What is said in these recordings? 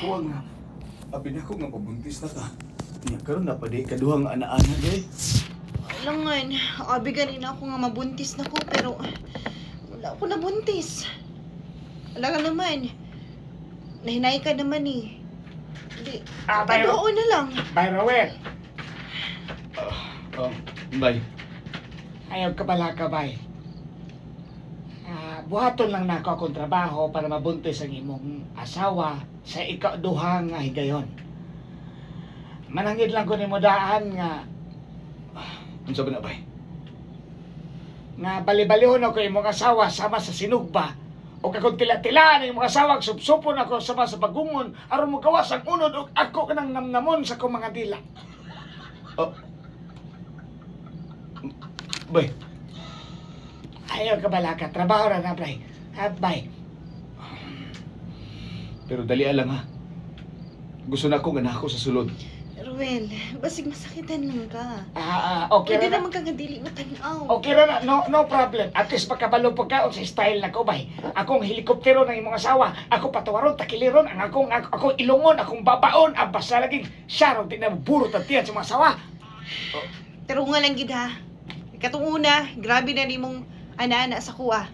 nakuha nga. Abi na ko nga pabuntis na ka. Niya karon na pa di kaduhang ana-ana day. Langan, abi ganina ako nga mabuntis na ko pero wala ako nabuntis. Wala ka naman. Nahinay ka naman eh. Hindi, kadoon na lang. Bay Rowel, Oh, bay. ayaw ka bala ka, bay. Buhaton lang na ako akong trabaho para mabuntis ang imong asawa sa ikaduhang nga higayon. Manangid lang ko ni mo daan nga Unsa ba na bay? bali-balihon ako imong asawa sama sa sinugba o kakong tila-tila ng imong asawa supsupon ako sama sa pagungon aron mo gawas ang unod o ako kanang namnamon sa kong mga dila. Oh. Bay, Ayaw ka bala ka, trabaho ra na, bay. Bay. pero dali lang ha. Gusto na ko nga nako sa sulod. Ruel, basig masakitan lang ka. Okay Pwede ra na. naman kang dili matanaw. Okay ra na, no problem. At least pagkabalo pagkaon sa style na ko, bay. Akong helikoptero ng imong asawa, ako patawaron, takiliron, ang akong ilungon, akong babaon, ang basta laging syarong, di na burot at tiyan sa mga asawa. Pero nga lang gid ha. Katong una, grabe na ni mong ana-ana sa kuha.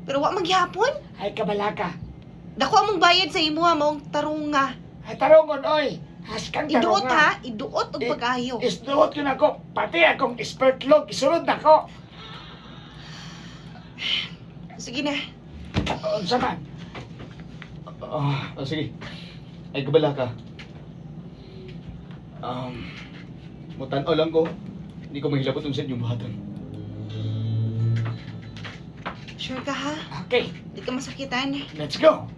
Pero wa magyapon. Ay, kabala ka. Dako among bayad sa imo ha, maong tarunga. Ay, tarongon, oy. Haskang Iduot taronga. ha, iduot og pag-ayo. Isduot yun ako. Pati akong expert log, isunod na ko. Sige na. Unsa man? Sige. Ay kabala ka. Mutan-o lang ko. Hindi ko mahilabot unsa inyong buhatan. Sure ka ha? Okay, Di ka masakitan. let's go.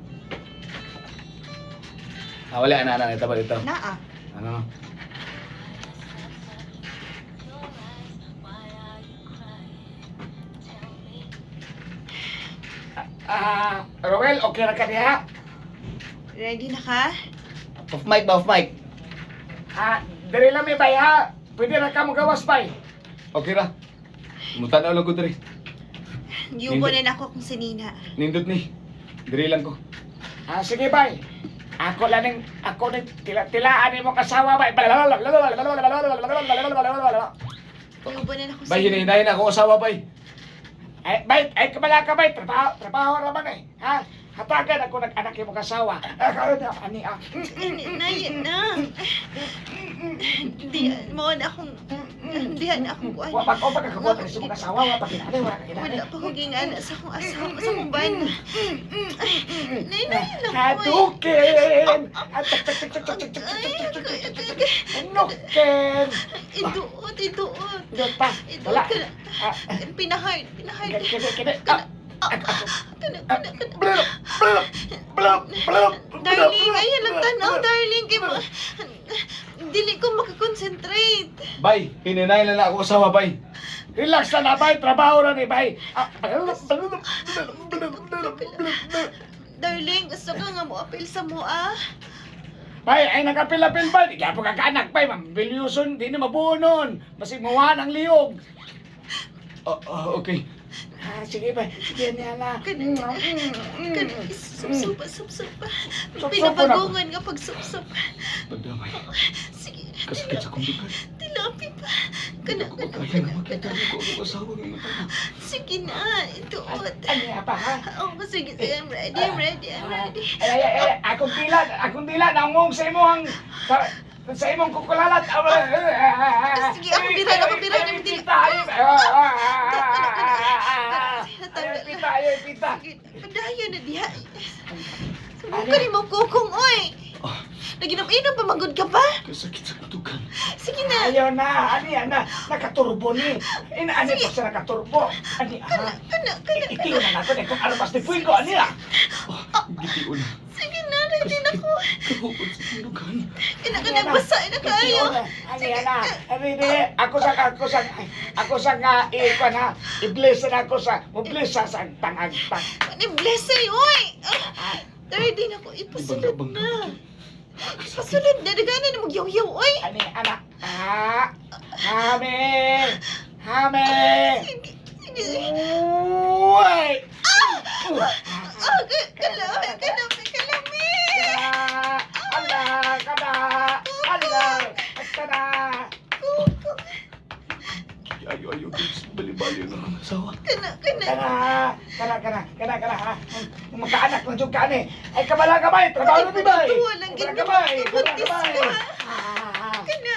Wala ana ito ba dito? Naa. Ano? Roel, okay na ka diha? Ready na ka? Off mic ba? Off mic? Dali lang may bay ha. Pwede na ka mo gawas bay. Okay ra. Mutan-o lang ko diri. Giubo na ako kung sinina. Nindot ni. Diri lang ko. Sige bay. Ako lang tila-tilaan mo kasawa bay. Giubo na ako Bay, hinahinahin ako asawa bay. Ay kabala ka bay. Trabaho naman eh. Ha? Hatagan ako nag-anak yung kasawa. Karoon na, ani Na, yan na. Di, mo na akong, di na akong kuhan. Wapag o pagkakabuhat ng isang kasawa, wapag kinali, wala kinali. Wala pa kong gingana sa akong asawa, sa akong ban. Nay, lang ko Hatukin! Nukin! Iduot, iduot. Doon pa, Iduot wala. ka na. Pinahard. Kini. Darling, ayan ang tanaw, darling. Kay mo, dili ko makakonsentrate. Bay, hinahinahin lang ako asawa bay. Relax na na, bay. Trabaho na ni, bay. Darling, gusto ka nga mo apil sa mo, ah? Bay, ay nakapil-apil ba? Di kaya po kakanak, bay. Mambilyuson, di na mabuo nun. Masig mawahan ang liyog. Okay. Sige, bay. Sige, niya na. Supsup, supsup. Supsup Pinabagungan nga pag supsup. Pagdamay. Sige, Kasakit sa kumbigan. tilapi pa. Hindi ko magkaya na makita ko ang asawa ng ito. Sige na, ituot. Ano nga pa, ha? Oo, sige, I'm ready, I'm ready. Akong dila, naungong sa imong, sa imong kukulalat. Sige, ako bira, Pita, pita. Sige, padayo na diha. Subukan ni mo kukong, oy. Naginam-inom pa, magod ka pa? Kasakit sa kutukan. Sige na. Ayaw na, nakaturbo ni. Ani po siya nakaturbo. Ani, itiyo na nato, kung ano mas nipuin ko, ani Gitiyo na. Sige na, ready na ko. Kahukot sa kutukan. Nagbasa na kayo. Ani, ready. Ako sa nga, i-bless na ako sa, i-bless sa tangag-tang. Ano, bless sa'yo, oy. Ready na ko, ipasulod Bangga-bangga. na. Ipasulod na, nagana na mag-yaw-yaw, oy. Ani, anak. Hame! Sige, sige. Uy! Kalami. Ayo, Vince. Bali-bali ang akong asawa. Kana. Kana, ha? Magkaanak ng jug ka ni. Ay, kabala ka ba? Trabaho na di ba? Tuwa lang gid Kabala ka ba? mabuntis Kabala ko, ka ba? ha? Kana.